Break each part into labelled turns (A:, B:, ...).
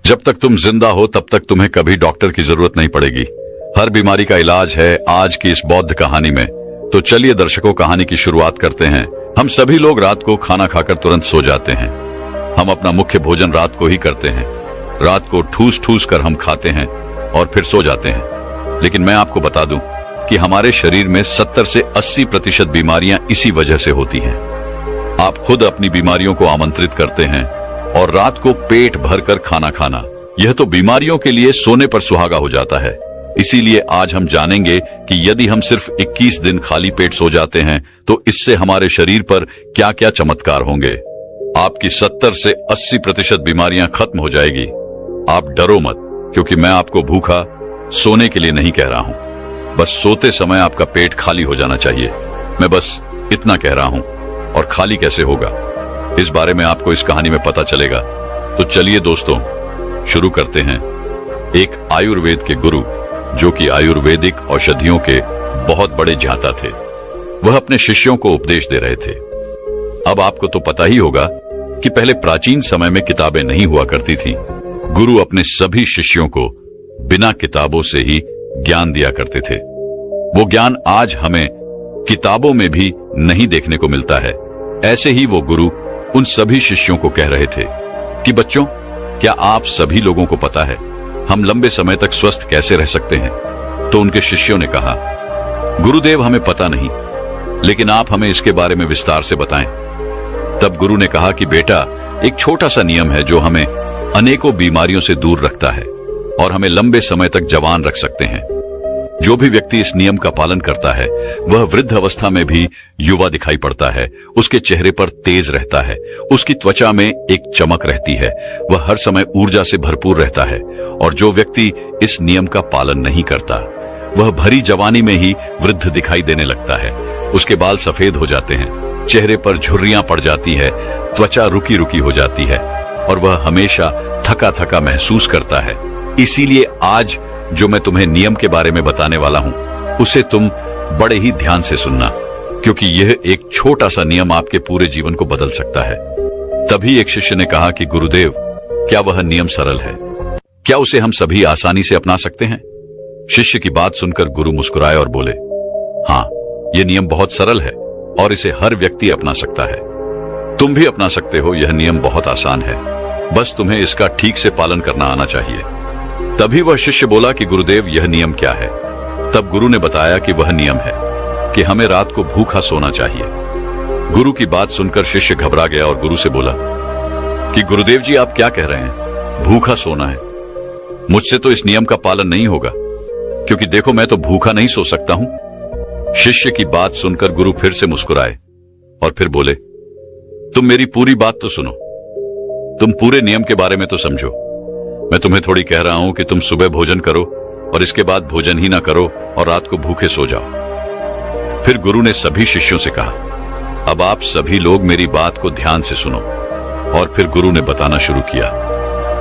A: जब तक तुम जिंदा हो तब तक तुम्हें कभी डॉक्टर की जरूरत नहीं पड़ेगी। हर बीमारी का इलाज है आज की इस बौद्ध कहानी में। तो चलिए दर्शकों, कहानी की शुरुआत करते हैं। हम सभी लोग रात को खाना खाकर तुरंत सो जाते हैं। हम अपना मुख्य भोजन रात को ही करते हैं। रात को ठूस ठूस कर हम खाते हैं और फिर सो जाते हैं। लेकिन मैं आपको बता दूं कि हमारे शरीर में 70 से 80% बीमारियां इसी वजह से होती हैं। आप खुद अपनी बीमारियों को आमंत्रित करते हैं और रात को पेट भरकर खाना खाना, यह तो बीमारियों के लिए सोने पर सुहागा हो जाता है। इसीलिए आज हम जानेंगे कि यदि हम सिर्फ 21 दिन खाली पेट सो जाते हैं तो इससे हमारे शरीर पर क्या क्या चमत्कार होंगे। आपकी 70 से 80% बीमारियां खत्म हो जाएगी। आप डरो मत, क्योंकि मैं आपको भूखा सोने के लिए नहीं कह रहा हूं। बस सोते समय आपका पेट खाली हो जाना चाहिए। मैं बस इतना कह रहा हूं। और खाली कैसे होगा, इस बारे में आपको इस कहानी में पता चलेगा। तो चलिए दोस्तों, शुरू करते हैं। एक आयुर्वेद के गुरु, जो कि आयुर्वेदिक औषधियों के बहुत बड़े ज्ञाता थे, वह अपने शिष्यों को उपदेश दे रहे थे। अब आपको तो पता ही होगा कि पहले प्राचीन समय में किताबें नहीं हुआ करती थी। गुरु अपने सभी शिष्यों को बिना किताबों से ही ज्ञान दिया करते थे। वो ज्ञान आज हमें किताबों में भी नहीं देखने को मिलता है। ऐसे ही वो गुरु उन सभी शिष्यों को कह रहे थे कि बच्चों, क्या आप सभी लोगों को पता है हम लंबे समय तक स्वस्थ कैसे रह सकते हैं? तो उनके शिष्यों ने कहा, गुरुदेव, हमें पता नहीं, लेकिन आप हमें इसके बारे में विस्तार से बताएं। तब गुरु ने कहा कि बेटा, एक छोटा सा नियम है जो हमें अनेकों बीमारियों से दूर रखता है और हमें लंबे समय तक जवान रख सकते हैं। जो भी व्यक्ति इस नियम का पालन करता है वह वृद्ध अवस्था में भी युवा दिखाई पड़ता है। उसके चेहरे पर तेज रहता है, उसकी त्वचा में एक चमक रहती है, वह हर समय ऊर्जा से भरपूर रहता है। और जो व्यक्ति इस नियम का पालन नहीं करता वह भरी जवानी में ही वृद्ध दिखाई देने लगता है। उसके बाल सफेद हो जाते हैं, चेहरे पर झुर्रियां पड़ जाती है, त्वचा रुकी रुकी हो जाती है और वह हमेशा थका थका महसूस करता है। इसीलिए आज जो मैं तुम्हें नियम के बारे में बताने वाला हूं, उसे तुम बड़े ही ध्यान से सुनना, क्योंकि यह एक छोटा सा नियम आपके पूरे जीवन को बदल सकता है। तभी एक शिष्य ने कहा कि गुरुदेव, क्या वह नियम सरल है? क्या उसे हम सभी आसानी से अपना सकते हैं? शिष्य की बात सुनकर गुरु मुस्कुराए और बोले, हाँ, यह नियम बहुत सरल है और इसे हर व्यक्ति अपना सकता है। तुम भी अपना सकते हो। यह नियम बहुत आसान है, बस तुम्हें इसका ठीक से पालन करना आना चाहिए। तभी वह शिष्य बोला कि गुरुदेव, यह नियम क्या है? तब गुरु ने बताया कि वह नियम है कि हमें रात को भूखा सोना चाहिए। गुरु की बात सुनकर शिष्य घबरा गया और गुरु से बोला कि गुरुदेव जी, आप क्या कह रहे हैं? भूखा सोना है? मुझसे तो इस नियम का पालन नहीं होगा, क्योंकि देखो, मैं तो भूखा नहीं सो सकता हूं। शिष्य की बात सुनकर गुरु फिर से मुस्कुराए और फिर बोले, तुम मेरी पूरी बात तो सुनो, तुम पूरे नियम के बारे में तो समझो। मैं तुम्हें थोड़ी कह रहा हूं कि तुम सुबह भोजन करो और इसके बाद भोजन ही ना करो और रात को भूखे सो जाओ। फिर गुरु ने सभी शिष्यों से कहा, अब आप सभी लोग मेरी बात को ध्यान से सुनो। और फिर गुरु ने बताना शुरू किया,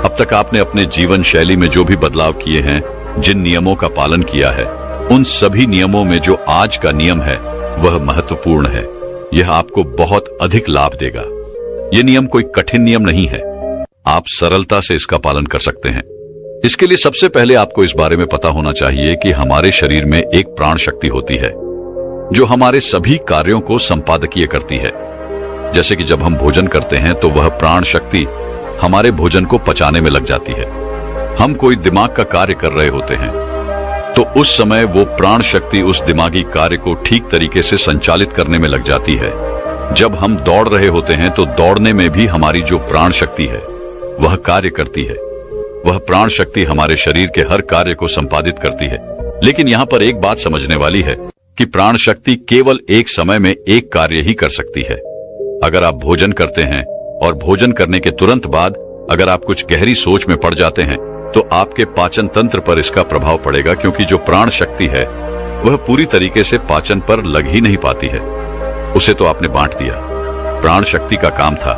A: अब तक आपने अपने जीवन शैली में जो भी बदलाव किए हैं, जिन नियमों का पालन किया है, उन सभी नियमों में जो आज का नियम है वह महत्वपूर्ण है। यह आपको बहुत अधिक लाभ देगा। यह नियम कोई कठिन नियम नहीं है, आप सरलता से इसका पालन कर सकते हैं। इसके लिए सबसे पहले आपको इस बारे में पता होना चाहिए कि हमारे शरीर में एक प्राण शक्ति होती है जो हमारे सभी कार्यों को संपादकीय करती है। जैसे कि जब हम भोजन करते हैं तो वह प्राण शक्ति हमारे भोजन को पचाने में लग जाती है। हम कोई दिमाग का कार्य कर रहे होते हैं तो उस समय वो प्राण शक्ति उस दिमागी कार्य को ठीक तरीके से संचालित करने में लग जाती है। जब हम दौड़ रहे होते हैं तो दौड़ने में भी हमारी जो प्राण शक्ति है वह कार्य करती है। वह प्राण शक्ति हमारे शरीर के हर कार्य को संपादित करती है। लेकिन यहाँ पर एक बात समझने वाली है कि प्राण शक्ति केवल एक समय में एक कार्य ही कर सकती है। अगर आप भोजन करते हैं और भोजन करने के तुरंत बाद अगर आप कुछ गहरी सोच में पड़ जाते हैं तो आपके पाचन तंत्र पर इसका प्रभाव पड़ेगा, क्योंकि जो प्राण शक्ति है वह पूरी तरीके से पाचन पर लग ही नहीं पाती है। उसे तो आपने बांट दिया। प्राण शक्ति का काम था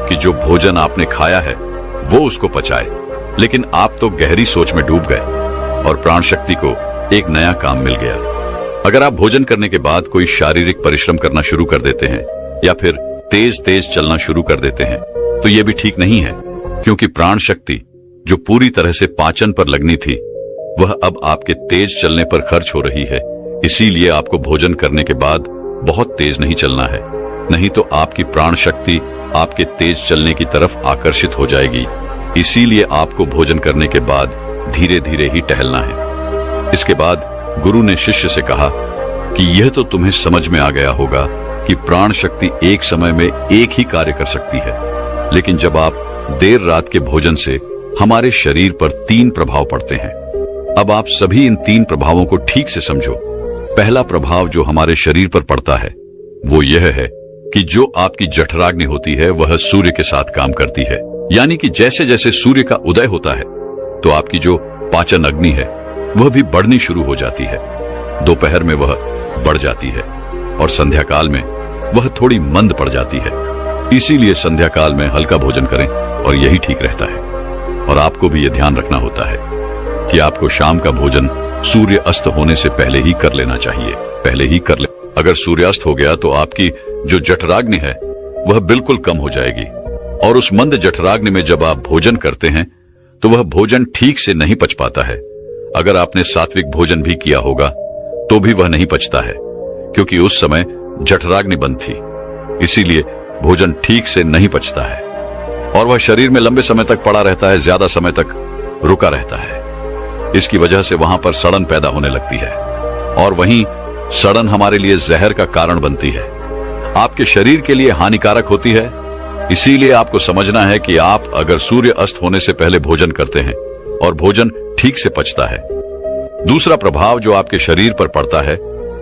A: कि जो भोजन आपने खाया है वो उसको पचाए, लेकिन आप तो गहरी सोच में डूब गए और प्राण शक्ति को एक नया काम मिल गया। अगर आप भोजन करने के बाद कोई शारीरिक परिश्रम करना शुरू कर देते हैं या फिर तेज तेज चलना शुरू कर देते हैं तो यह भी ठीक नहीं है, क्योंकि प्राण शक्ति जो पूरी तरह से पाचन पर लगनी थी, वह अब आपके तेज चलने पर खर्च हो रही है। इसीलिए आपको भोजन करने के बाद बहुत तेज नहीं चलना है, नहीं तो आपकी प्राण शक्ति आपके तेज चलने की तरफ आकर्षित हो जाएगी। इसीलिए आपको भोजन करने के बाद धीरे धीरे ही टहलना है। इसके बाद गुरु ने शिष्य से कहा कि यह तो तुम्हें समझ में आ गया होगा कि प्राण शक्ति एक समय में एक ही कार्य कर सकती है, लेकिन जब आप देर रात के भोजन से हमारे शरीर पर 3 प्रभाव पड़ते हैं। अब आप सभी इन 3 प्रभावों को ठीक से समझो। पहला प्रभाव जो हमारे शरीर पर पड़ता है वो यह है कि जो आपकी जठराग्नि होती है वह सूर्य के साथ काम करती है। यानी कि जैसे जैसे सूर्य का उदय होता है तो आपकी जो पाचन अग्नि है वह भी बढ़नी शुरू हो जाती है। दोपहर में वह बढ़ जाती है और संध्या काल में वह थोड़ी मंद पड़ जाती है। इसीलिए संध्या काल में हल्का भोजन करें और यही ठीक रहता है। और आपको भी यह ध्यान रखना होता है कि आपको शाम का भोजन सूर्य अस्त होने से पहले ही कर लेना चाहिए। पहले ही कर ले। अगर सूर्यास्त हो गया तो आपकी जो जठराग्नि है वह बिल्कुल कम हो जाएगी, और उस मंद जठराग्नि में जब आप भोजन करते हैं तो वह भोजन ठीक से नहीं पच पाता है। अगर आपने सात्विक भोजन भी किया होगा तो भी वह नहीं पचता है, क्योंकि उस समय जठराग्नि बंद थी। इसीलिए भोजन ठीक से नहीं पचता है और वह शरीर में लंबे समय तक पड़ा रहता है, ज्यादा समय तक रुका रहता है। इसकी वजह से वहां पर सड़न पैदा होने लगती है और वहीं सड़न हमारे लिए जहर का कारण बनती है, आपके शरीर के लिए हानिकारक होती है। इसीलिए आपको समझना है कि आप अगर सूर्य अस्त होने से पहले भोजन करते हैं और भोजन ठीक से पचता है। दूसरा प्रभाव जो आपके शरीर पर पड़ता है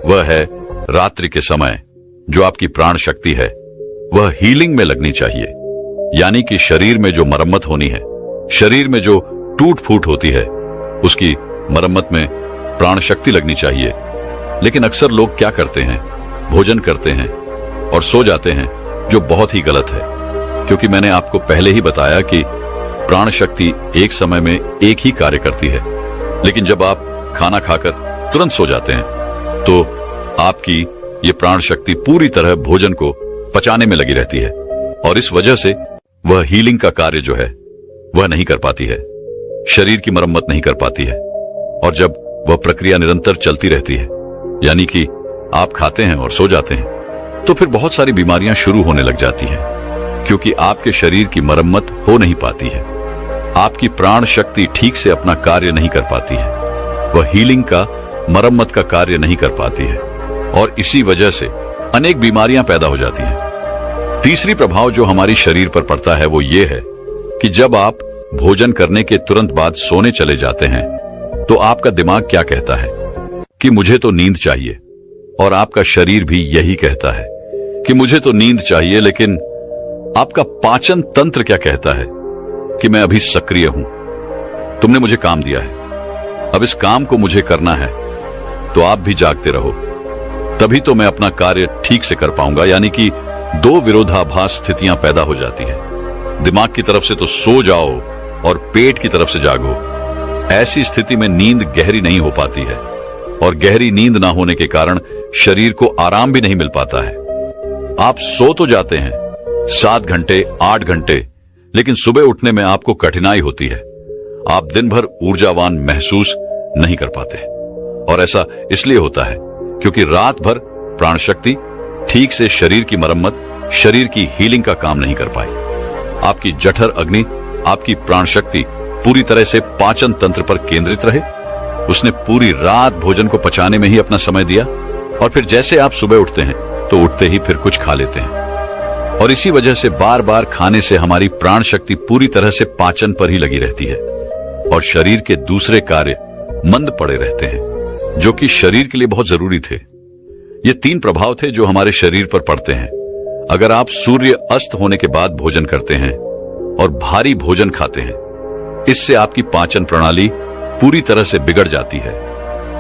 A: वह है रात्रि के समय जो आपकी प्राण शक्ति है वह हीलिंग में लगनी चाहिए। यानी कि शरीर में जो मरम्मत होनी है, शरीर में जो टूट फूट होती है, उसकी मरम्मत में प्राण शक्ति लगनी चाहिए। लेकिन अक्सर लोग क्या करते हैं, भोजन करते हैं और सो जाते हैं, जो बहुत ही गलत है। क्योंकि मैंने आपको पहले ही बताया कि प्राण शक्ति एक समय में एक ही कार्य करती है, लेकिन जब आप खाना खाकर तुरंत सो जाते हैं तो आपकी ये प्राण शक्ति पूरी तरह भोजन को पचाने में लगी रहती है और इस वजह से वह हीलिंग का कार्य जो है वह नहीं कर पाती है, शरीर की मरम्मत नहीं कर पाती है। और जब वह प्रक्रिया निरंतर चलती रहती है, यानी कि आप खाते हैं और सो जाते हैं, तो फिर बहुत सारी बीमारियां शुरू होने लग जाती हैं, क्योंकि आपके शरीर की मरम्मत हो नहीं पाती है। आपकी प्राण शक्ति ठीक से अपना कार्य नहीं कर पाती है, वह हीलिंग का, मरम्मत का कार्य नहीं कर पाती है और इसी वजह से अनेक बीमारियां पैदा हो जाती हैं। तीसरी प्रभाव जो हमारी शरीर पर पड़ता है वो ये है कि जब आप भोजन करने के तुरंत बाद सोने चले जाते हैं तो आपका दिमाग क्या कहता है कि मुझे तो नींद चाहिए, और आपका शरीर भी यही कहता है कि मुझे तो नींद चाहिए। लेकिन आपका पाचन तंत्र क्या कहता है कि मैं अभी सक्रिय हूं, तुमने मुझे काम दिया है, अब इस काम को मुझे करना है, तो आप भी जागते रहो, तभी तो मैं अपना कार्य ठीक से कर पाऊंगा। यानी कि 2 विरोधाभास स्थितियां पैदा हो जाती है। दिमाग की तरफ से तो सो जाओ और पेट की तरफ से जागो। ऐसी स्थिति में नींद गहरी नहीं हो पाती है और गहरी नींद ना होने के कारण शरीर को आराम भी नहीं मिल पाता है। आप सो तो जाते हैं 7 घंटे 8 घंटे, लेकिन सुबह उठने में आपको कठिनाई होती है, आप दिन भर ऊर्जावान महसूस नहीं कर पाते। और ऐसा इसलिए होता है क्योंकि रात भर प्राण शक्ति ठीक से शरीर की मरम्मत, शरीर की हीलिंग का काम नहीं कर पाई। आपकी जठर अग्नि, आपकी प्राण शक्ति पूरी तरह से पाचन तंत्र पर केंद्रित रहे, उसने पूरी रात भोजन को पचाने में ही अपना समय दिया और फिर जैसे आप सुबह उठते हैं तो उठते ही फिर कुछ खा लेते हैं। और इसी वजह से बार बार खाने से हमारी प्राण शक्ति पूरी तरह से पाचन पर ही लगी रहती है और शरीर के दूसरे कार्य मंद पड़े रहते हैं, जो कि शरीर के लिए बहुत जरूरी थे। ये 3 प्रभाव थे जो हमारे शरीर पर पड़ते हैं। अगर आप सूर्य अस्त होने के बाद भोजन करते हैं और भारी भोजन खाते हैं, इससे आपकी पाचन प्रणाली पूरी तरह से बिगड़ जाती है,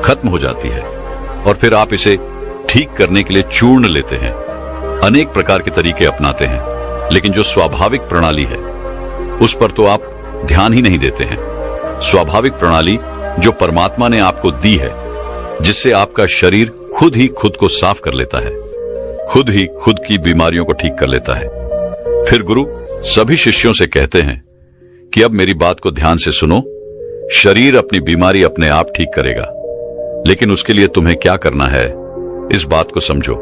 A: खत्म हो जाती है और फिर आप इसे ठीक करने के लिए चूर्ण लेते हैं, अनेक प्रकार के तरीके अपनाते हैं, लेकिन जो स्वाभाविक प्रणाली है उस पर तो आप ध्यान ही नहीं देते हैं। स्वाभाविक प्रणाली जो परमात्मा ने आपको दी है, जिससे आपका शरीर खुद ही खुद को साफ कर लेता है, खुद ही खुद की बीमारियों को ठीक कर लेता है। फिर गुरु सभी शिष्यों से कहते हैं कि अब मेरी बात को ध्यान से सुनो। शरीर अपनी बीमारी अपने आप ठीक करेगा, लेकिन उसके लिए तुम्हें क्या करना है, इस बात को समझो।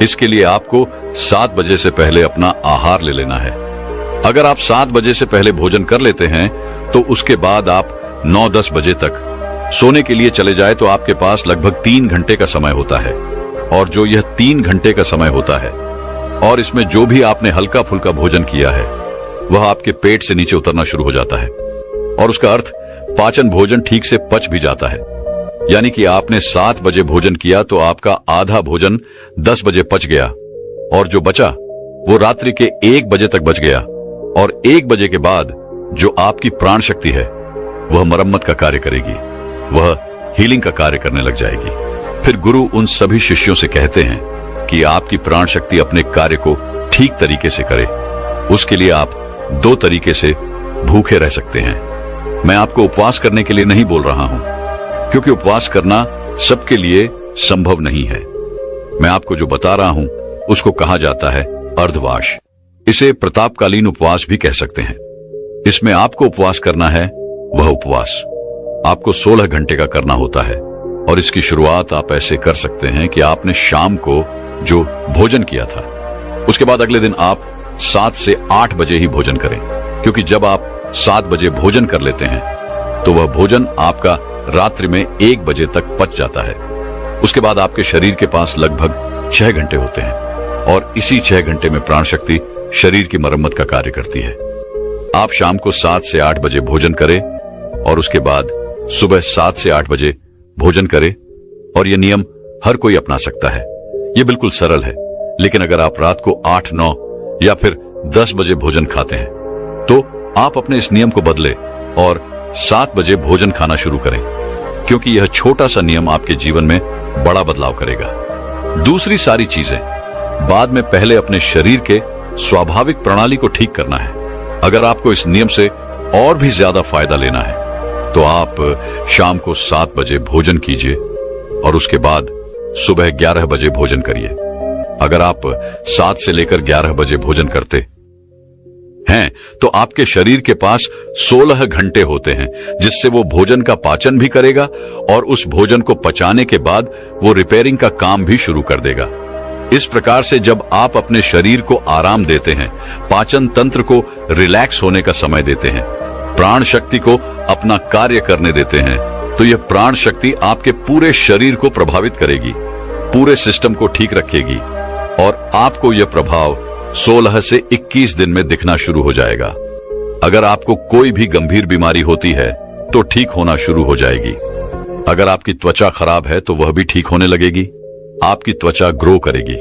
A: इसके लिए आपको 7 बजे से पहले अपना आहार ले लेना है। अगर आप 7 बजे से पहले भोजन कर लेते हैं तो उसके बाद आप 9-10 बजे तक सोने के लिए चले जाए तो आपके पास लगभग 3 घंटे का समय होता है। और जो यह 3 घंटे का समय होता है और इसमें जो भी आपने हल्का फुल्का भोजन किया है वह आपके पेट से नीचे उतरना शुरू हो जाता है, और उसका अर्थ पाचन भोजन ठीक से पच भी जाता है। यानी कि आपने 7 बजे भोजन किया तो आपका आधा भोजन 10 बजे पच गया, और जो बचा वो रात्रि के 1 बजे तक बच गया। और 1 बजे के बाद जो आपकी प्राण शक्ति है वह मरम्मत का कार्य करेगी, वह हीलिंग का कार्य करने लग जाएगी। फिर गुरु उन सभी शिष्यों से कहते हैं कि आपकी प्राण शक्ति अपने कार्य को ठीक तरीके से करे। उसके लिए आप 2 तरीके से भूखे रह सकते हैं। मैं आपको उपवास करने के लिए नहीं बोल रहा हूं, क्योंकि उपवास करना सबके लिए संभव नहीं है। मैं आपको जो बता रहा हूं उसको कहा जाता है अर्धवास। इसे प्रतापकालीन उपवास भी कह सकते हैं। इसमें आपको उपवास करना है, वह उपवास आपको 16 घंटे का करना होता है। और इसकी शुरुआत आप ऐसे कर सकते हैं कि आपने शाम को जो भोजन किया था उसके बाद अगले दिन आप 7 से 8 बजे ही भोजन करें, क्योंकि जब आप 7 बजे भोजन कर लेते हैं तो वह भोजन आपका रात्रि में 1 बजे तक पच जाता है। उसके बाद आपके शरीर के पास लगभग 6 घंटे होते हैं, और इसी 6 घंटे में प्राण शक्ति शरीर की मरम्मत का कार्य करती है। आप शाम को 7 से 8 बजे भोजन करें और उसके बाद सुबह 7 से 8 बजे भोजन करें, और यह नियम हर कोई अपना सकता है। यह बिल्कुल सरल है। लेकिन अगर आप रात को 8, 9 या फिर 10 बजे भोजन खाते हैं तो आप अपने इस नियम को बदलें और 7 बजे भोजन खाना शुरू करें, क्योंकि यह छोटा सा नियम आपके जीवन में बड़ा बदलाव करेगा। दूसरी सारी चीजें बाद में, पहले अपने शरीर के स्वाभाविक प्रणाली को ठीक करना है। अगर आपको इस नियम से और भी ज्यादा फायदा लेना है तो आप शाम को 7 बजे भोजन कीजिए और उसके बाद सुबह 11 बजे भोजन करिए। अगर आप 7 से लेकर 11 बजे भोजन करते हैं तो आपके शरीर के पास 16 घंटे होते हैं, जिससे वो भोजन का पाचन भी करेगा और उस भोजन को पचाने के बाद वो रिपेयरिंग का काम भी शुरू कर देगा। इस प्रकार से जब आप अपने शरीर को आराम देते हैं, पाचन तंत्र को रिलैक्स होने का समय देते हैं, प्राण शक्ति को अपना कार्य करने देते हैं, तो यह प्राण शक्ति आपके पूरे शरीर को प्रभावित करेगी, पूरे सिस्टम को ठीक रखेगी, और आपको यह प्रभाव 16 से 21 दिन में दिखना शुरू हो जाएगा। अगर आपको कोई भी गंभीर बीमारी होती है तो ठीक होना शुरू हो जाएगी। अगर आपकी त्वचा खराब है तो वह भी ठीक होने लगेगी। आपकी त्वचा ग्रो करेगी।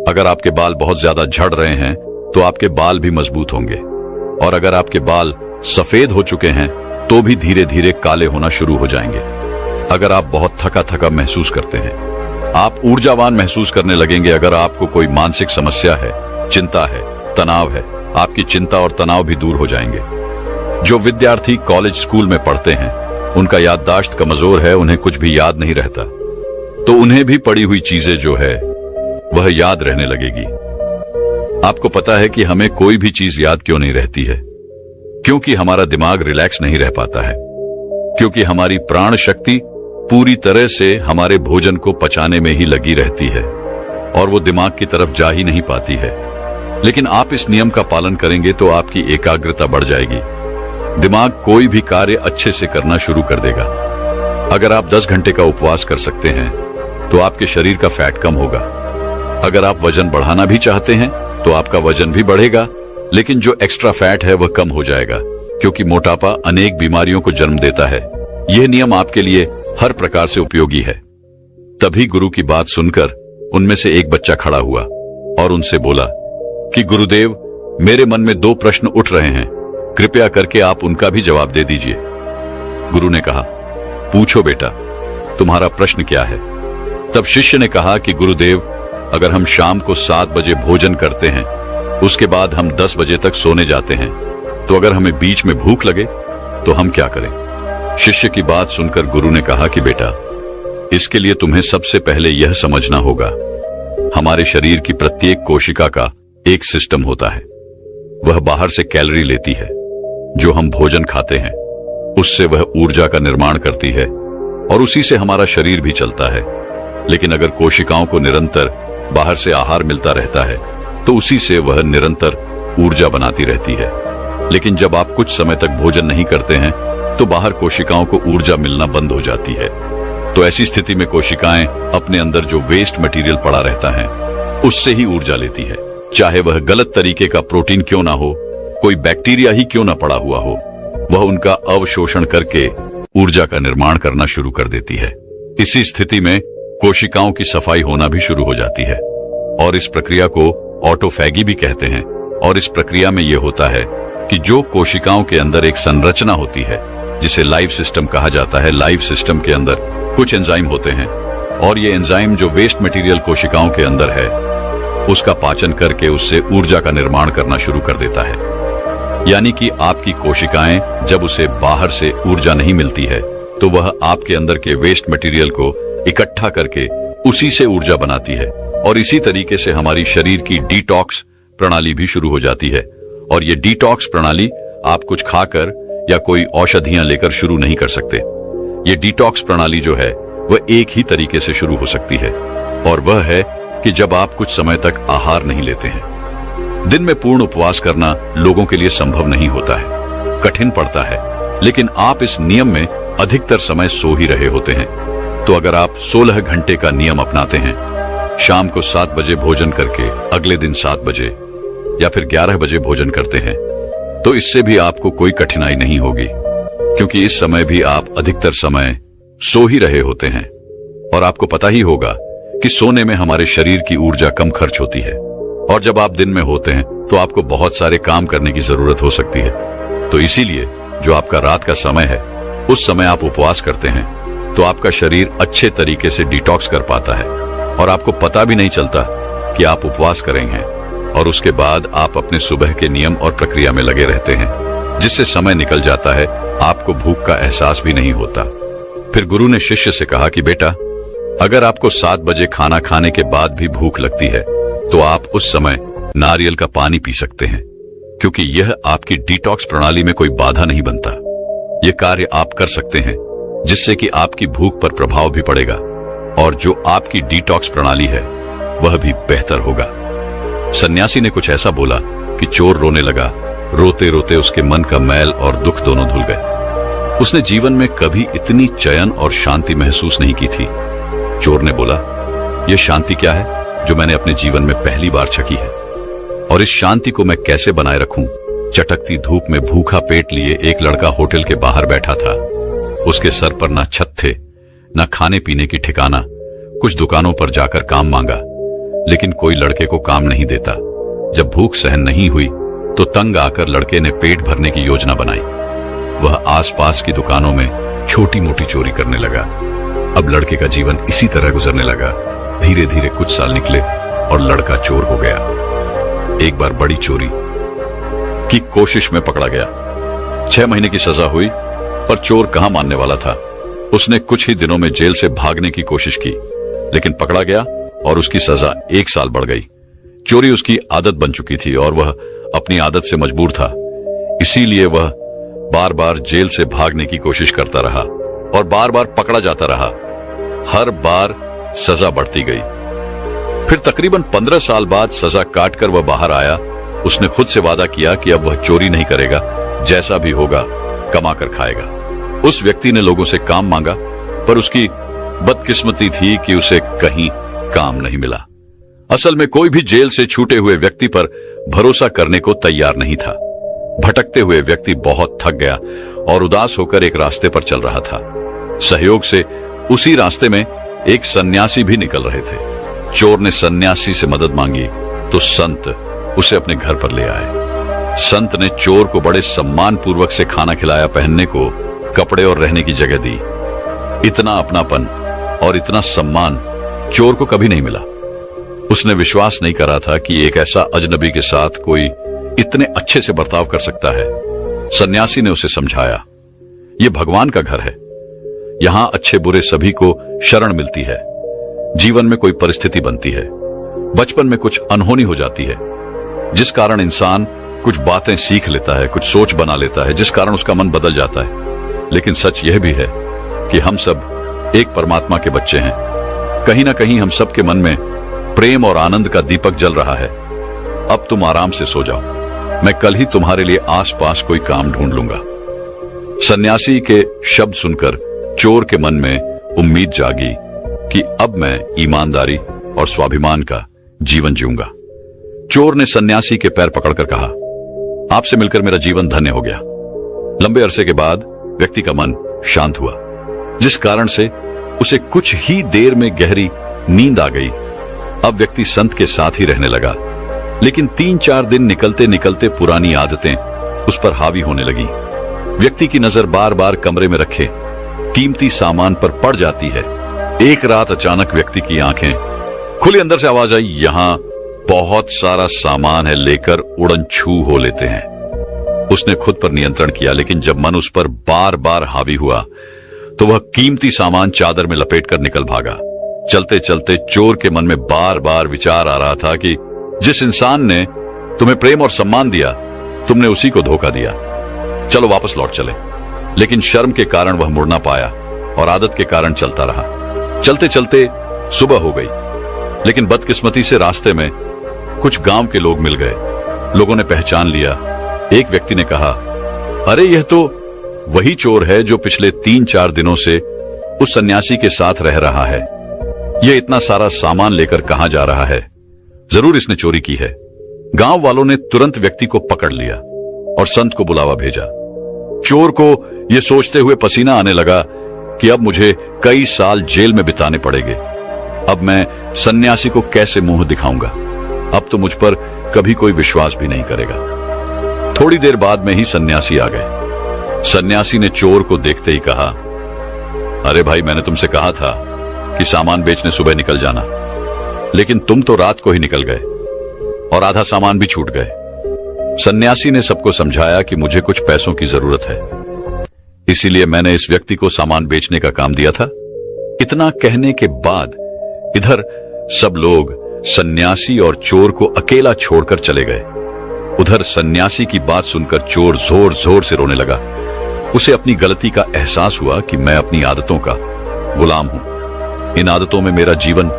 A: अगर आपके बाल बहुत ज्यादा झड़ रहे हैं तो आपके बाल भी मजबूत होंगे, और अगर आपके बाल सफेद हो चुके हैं तो भी धीरे धीरे काले होना शुरू हो जाएंगे। अगर आप बहुत थका थका महसूस करते हैं, आप ऊर्जावान महसूस करने लगेंगे। अगर आपको कोई मानसिक समस्या है, चिंता है, तनाव है, आपकी चिंता और तनाव भी दूर हो जाएंगे। जो विद्यार्थी कॉलेज स्कूल में पढ़ते हैं उनका याददाश्त कमजोर है, उन्हें कुछ भी याद नहीं रहता, तो उन्हें भी पड़ी हुई चीजें जो है वह याद रहने लगेगी। आपको पता है कि हमें कोई भी चीज याद क्यों नहीं रहती है? क्योंकि हमारा दिमाग रिलैक्स नहीं रह पाता है, क्योंकि हमारी प्राण शक्ति पूरी तरह से हमारे भोजन को पचाने में ही लगी रहती है और वो दिमाग की तरफ जा ही नहीं पाती है। लेकिन आप इस नियम का पालन करेंगे तो आपकी एकाग्रता बढ़ जाएगी। दिमाग कोई भी कार्य अच्छे से करना शुरू कर देगा। अगर आप 10 घंटे का उपवास कर सकते हैं तो आपके शरीर का फैट कम होगा। अगर आप वजन बढ़ाना भी चाहते हैं तो आपका वजन भी बढ़ेगा, लेकिन जो एक्स्ट्रा फैट है वह कम हो जाएगा, क्योंकि मोटापा अनेक बीमारियों को जन्म देता है। यह नियम आपके लिए हर प्रकार से उपयोगी है। तभी गुरु की बात सुनकर उनमें से एक बच्चा खड़ा हुआ और उनसे बोला कि गुरुदेव, मेरे मन में 2 प्रश्न उठ रहे हैं, कृपया करके आप उनका भी जवाब दे दीजिए। गुरु ने कहा, पूछो बेटा, तुम्हारा प्रश्न क्या है? तब शिष्य ने कहा कि गुरुदेव, अगर हम शाम को 7 बजे भोजन करते हैं, उसके बाद हम 10 बजे तक सोने जाते हैं, तो अगर हमें बीच में भूख लगे तो हम क्या करें? शिष्य की बात सुनकर गुरु ने कहा कि बेटा, इसके लिए तुम्हें सबसे पहले यह समझना होगा, हमारे शरीर की प्रत्येक कोशिका का एक सिस्टम होता है। वह बाहर से कैलोरी लेती है जो हम भोजन खाते हैं उससे वह ऊर्जा का निर्माण करती है और उसी से हमारा शरीर भी चलता है। लेकिन अगर कोशिकाओं को निरंतर बाहर से आहार मिलता रहता है तो उसी से वह निरंतर ऊर्जा बनाती रहती है। लेकिन जब आप कुछ समय तक भोजन नहीं करते हैं तो बाहर कोशिकाओं को ऊर्जा मिलना बंद हो जाती है। तो ऐसी स्थिति में कोशिकाएं अपने अंदर जो वेस्ट मटेरियल पड़ा रहता है उससे ही ऊर्जा लेती है, चाहे वह गलत तरीके का प्रोटीन क्यों ना हो, कोई बैक्टीरिया ही क्यों ना पड़ा हुआ हो, वह उनका अवशोषण करके ऊर्जा का निर्माण करना शुरू कर देती है। इसी स्थिति में कोशिकाओं की सफाई होना भी शुरू हो जाती है और इस प्रक्रिया को ऑटोफैगी भी कहते हैं। और इस प्रक्रिया में यह होता है कि जो कोशिकाओं के अंदर एक संरचना होती है जिसे लाइफ सिस्टम कहा जाता है, लाइफ सिस्टम के अंदर कुछ एंजाइम होते हैं और ये एंजाइम जो वेस्ट मटेरियल कोशिकाओं के अंदर है उसका पाचन करके उससे ऊर्जा का निर्माण करना शुरू कर देता है। यानी कि आपकी कोशिकाएं जब उसे बाहर से ऊर्जा नहीं मिलती है तो वह आपके अंदर के वेस्ट मटेरियल को इकट्ठा करके उसी से ऊर्जा बनाती है। और इसी तरीके से हमारी शरीर की डिटॉक्स प्रणाली भी शुरू हो जाती है। और ये डिटॉक्स प्रणाली आप कुछ खाकर या कोई औषधियां लेकर शुरू नहीं कर सकते। ये डिटॉक्स प्रणाली जो है वह एक ही तरीके से शुरू हो सकती है और वह है कि जब आप कुछ समय तक आहार नहीं लेते हैं। दिन में पूर्ण उपवास करना लोगों के लिए संभव नहीं होता है, कठिन पड़ता है, लेकिन आप इस नियम में अधिकतर समय सो ही रहे होते हैं। तो अगर आप 16 घंटे का नियम अपनाते हैं, शाम को 7 बजे भोजन करके अगले दिन 7 बजे या फिर 11 बजे भोजन करते हैं, तो इससे भी आपको कोई कठिनाई नहीं होगी, क्योंकि इस समय भी आप अधिकतर समय सो ही रहे होते हैं। और आपको पता ही होगा कि सोने में हमारे शरीर की ऊर्जा कम खर्च होती है और जब आप दिन में होते हैं तो आपको बहुत सारे काम करने की जरूरत हो सकती है। तो इसीलिए जो आपका रात का समय है उस समय आप उपवास करते हैं तो आपका शरीर अच्छे तरीके से डिटॉक्स कर पाता है और आपको पता भी नहीं चलता कि आप उपवास कर रहे हैं। और उसके बाद आप अपने सुबह के नियम और प्रक्रिया में लगे रहते हैं, जिससे समय निकल जाता है, आपको भूख का एहसास भी नहीं होता। फिर गुरु ने शिष्य से कहा कि बेटा, अगर आपको 7 बजे खाना खाने के बाद भी भूख लगती है तो आप उस समय नारियल का पानी पी सकते हैं, क्योंकि यह आपकी डिटॉक्स प्रणाली में कोई बाधा नहीं बनता। यह कार्य आप कर सकते हैं जिससे कि आपकी भूख पर प्रभाव भी पड़ेगा और जो आपकी डिटॉक्स प्रणाली है वह भी बेहतर होगा। सन्यासी ने कुछ ऐसा बोला कि चोर रोने लगा। रोते रोते उसके मन का मैल और दुख दोनों धुल गए। उसने जीवन में कभी इतनी चैन और शांति महसूस नहीं की थी। चोर ने बोला, यह शांति क्या है जो मैंने अपने जीवन में पहली बार छकी है, और इस शांति को मैं कैसे बनाए रखूं? चटकती धूप में भूखा पेट लिए एक लड़का होटल के बाहर बैठा था। उसके सर पर ना छत थे, ना खाने पीने की ठिकाना। कुछ दुकानों पर जाकर काम मांगा, लेकिन कोई लड़के को काम नहीं देता। जब भूख सहन नहीं हुई तो तंग आकर लड़के ने पेट भरने की योजना बनाई। वह आसपास की दुकानों में छोटी मोटी चोरी करने लगा। अब लड़के का जीवन इसी तरह गुजरने लगा। धीरे धीरे कुछ साल निकले और लड़का चोर हो गया। एक बार बड़ी चोरी की कोशिश में पकड़ा गया। 6 महीने की सजा हुई, पर चोर कहां मानने वाला था। उसने कुछ ही दिनों में जेल से भागने की कोशिश की, लेकिन पकड़ा गया और उसकी सजा 1 साल बढ़ गई। चोरी उसकी आदत बन चुकी थी और वह अपनी आदत से मजबूर था। इसीलिए वह बार बार जेल से भागने की कोशिश करता रहा और बार बार पकड़ा जाता रहा। हर बार सजा बढ़ती गई। फिर तकरीबन 15 साल बाद सजा काटकर वह बाहर आया। उसने खुद से वादा किया कि अब वह चोरी नहीं करेगा, जैसा भी होगा कमा कर खाएगा। उस व्यक्ति ने लोगों से काम मांगा, पर उसकी बदकिस्मती थी कि उसे कहीं काम नहीं मिला। असल में कोई भी जेल से छूटे हुए व्यक्ति पर भरोसा करने को तैयार नहीं था। भटकते हुए व्यक्ति बहुत थक गया और उदास होकर एक रास्ते पर चल रहा था। सहयोग से उसी रास्ते में एक सन्यासी भी निकल रहे थे। चोर ने सन्यासी से मदद मांगी तो संत उसे अपने घर पर ले आए। संत ने चोर को बड़े सम्मान पूर्वक से खाना खिलाया, पहनने को कपड़े और रहने की जगह दी। इतना अपनापन और इतना सम्मान चोर को कभी नहीं मिला। उसने विश्वास नहीं करा था कि एक ऐसा अजनबी के साथ कोई इतने अच्छे से बर्ताव कर सकता है। सन्यासी ने उसे समझाया, यह भगवान का घर है, यहां अच्छे बुरे सभी को शरण मिलती है। जीवन में कोई परिस्थिति बनती है, बचपन में कुछ अनहोनी हो जाती है, जिस कारण इंसान कुछ बातें सीख लेता है, कुछ सोच बना लेता है, जिस कारण उसका मन बदल जाता है। लेकिन सच यह भी है कि हम सब एक परमात्मा के बच्चे हैं। कहीं ना कहीं हम सब के मन में प्रेम और आनंद का दीपक जल रहा है। अब तुम आराम से सो जाओ, मैं कल ही तुम्हारे लिए आसपास कोई काम ढूंढ लूंगा। सन्यासी के शब्द सुनकर चोर के मन में उम्मीद जागी कि अब मैं ईमानदारी और स्वाभिमान का जीवन जीऊंगा। चोर ने सन्यासी के पैर पकड़कर कहा, आपसे मिलकर मेरा जीवन धन्य हो गया। लंबे अरसे के बाद व्यक्ति का मन शांत हुआ, जिस कारण से उसे कुछ ही देर में गहरी नींद आ गई। अब व्यक्ति संत के साथ ही रहने लगा, लेकिन 3-4 दिन निकलते निकलते पुरानी आदतें उस पर हावी होने लगी। व्यक्ति की नजर बार बार कमरे में रखे कीमती सामान पर पड़ जाती है। एक रात अचानक व्यक्ति की आंखें खुली, अंदर से आवाज आई, यहां बहुत सारा सामान है, लेकर उड़न छू हो लेते हैं। उसने खुद पर नियंत्रण किया, लेकिन जब मन उस पर बार बार हावी हुआ तो वह कीमती सामान चादर में लपेटकर निकल भागा। चलते चलते चोर के मन में बार बार विचार आ रहा था कि जिस इंसान ने तुम्हें प्रेम और सम्मान दिया, तुमने उसी को धोखा दिया। चलो वापस लौट चले। लेकिन शर्म के कारण वह मुड़ ना पाया और आदत के कारण चलता रहा। चलते चलते सुबह हो गई, लेकिन बदकिस्मती से रास्ते में कुछ गांव के लोग मिल गए। लोगों ने पहचान लिया। एक व्यक्ति ने कहा, अरे यह तो वही चोर है जो पिछले 3-4 दिनों से उस सन्यासी के साथ रह रहा है। यह इतना सारा सामान लेकर कहां जा रहा है? जरूर इसने चोरी की है। गांव वालों ने तुरंत व्यक्ति को पकड़ लिया और संत को बुलावा भेजा। चोर को यह सोचते हुए पसीना आने लगा कि अब मुझे कई साल जेल में बिताने पड़ेंगे। अब मैं सन्यासी को कैसे मुंह दिखाऊंगा? अब तो मुझ पर कभी कोई विश्वास भी नहीं करेगा। थोड़ी देर बाद में ही सन्यासी आ गए। सन्यासी ने चोर को देखते ही कहा, अरे भाई, मैंने तुमसे कहा था कि सामान बेचने सुबह निकल जाना, लेकिन तुम तो रात को ही निकल गए और आधा सामान भी छूट गए। सन्यासी ने सबको समझाया कि मुझे कुछ पैसों की जरूरत है, इसीलिए मैंने इस व्यक्ति को सामान बेचने का काम दिया था। इतना कहने के बाद इधर सब लोग सन्यासी और चोर को अकेला छोड़कर चले गए। उधर सन्यासी की बात सुनकर चोर जोर जोर से रोने लगा। उसे अपनी गलती का एहसास हुआ कि मैं अपनी आदतों का गुलाम हूं। इन आदतों में मेरा जीवन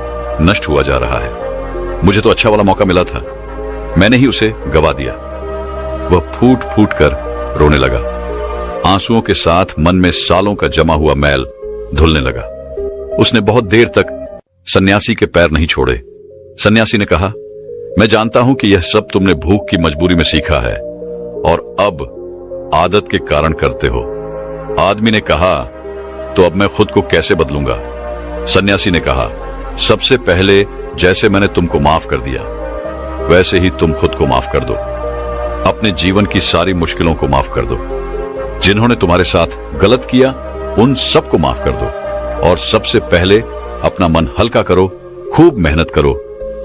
A: नष्ट हुआ जा रहा है। मुझे तो अच्छा वाला मौका मिला था, मैंने ही उसे गवा दिया। वह फूट फूट कर रोने लगा। आंसुओं के साथ मन में सालों का जमा हुआ मैल धुलने लगा। उसने बहुत देर तक सन्यासी के पैर नहीं छोड़े। सन्यासी ने कहा, मैं जानता हूं कि यह सब तुमने भूख की मजबूरी में सीखा है और अब आदत के कारण करते हो। आदमी ने कहा, तो अब मैं खुद को कैसे बदलूंगा? सन्यासी ने कहा, सबसे पहले जैसे मैंने तुमको माफ कर दिया, वैसे ही तुम खुद को माफ कर दो। अपने जीवन की सारी मुश्किलों को माफ कर दो। जिन्होंने तुम्हारे साथ गलत किया, उन सबको माफ कर दो। और सबसे पहले अपना मन हल्का करो, खूब मेहनत करो,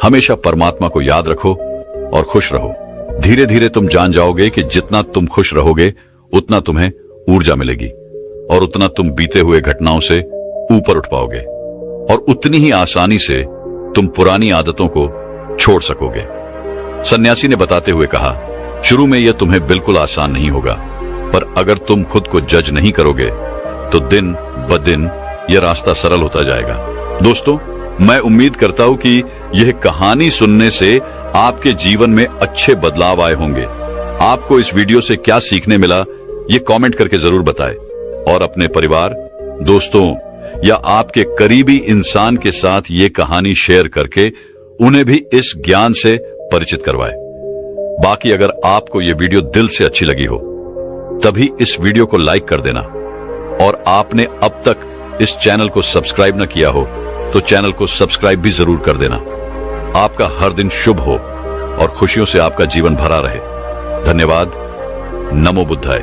A: हमेशा परमात्मा को याद रखो और खुश रहो। धीरे धीरे तुम जान जाओगे कि जितना तुम खुश रहोगे, उतना तुम्हें ऊर्जा मिलेगी और उतना तुम बीते हुए घटनाओं से ऊपर उठ पाओगे और उतनी ही आसानी से तुम पुरानी आदतों को छोड़ सकोगे। सन्यासी ने बताते हुए कहा, शुरू में यह तुम्हें बिल्कुल आसान नहीं होगा, पर अगर तुम खुद को जज नहीं करोगे तो दिन ब दिन यह रास्ता सरल होता जाएगा। दोस्तों, मैं उम्मीद करता हूं कि यह कहानी सुनने से आपके जीवन में अच्छे बदलाव आए होंगे। आपको इस वीडियो से क्या सीखने मिला, ये कमेंट करके जरूर बताएं और अपने परिवार, दोस्तों या आपके करीबी इंसान के साथ ये कहानी शेयर करके उन्हें भी इस ज्ञान से परिचित करवाएं। बाकी अगर आपको ये वीडियो दिल से अच्छी लगी हो, तभी इस वीडियो को लाइक कर देना और आपने अब तक इस चैनल को सब्सक्राइब न किया हो तो चैनल को सब्सक्राइब भी जरूर कर देना। आपका हर दिन शुभ हो और खुशियों से आपका जीवन भरा रहे। धन्यवाद। नमो बुद्धाय।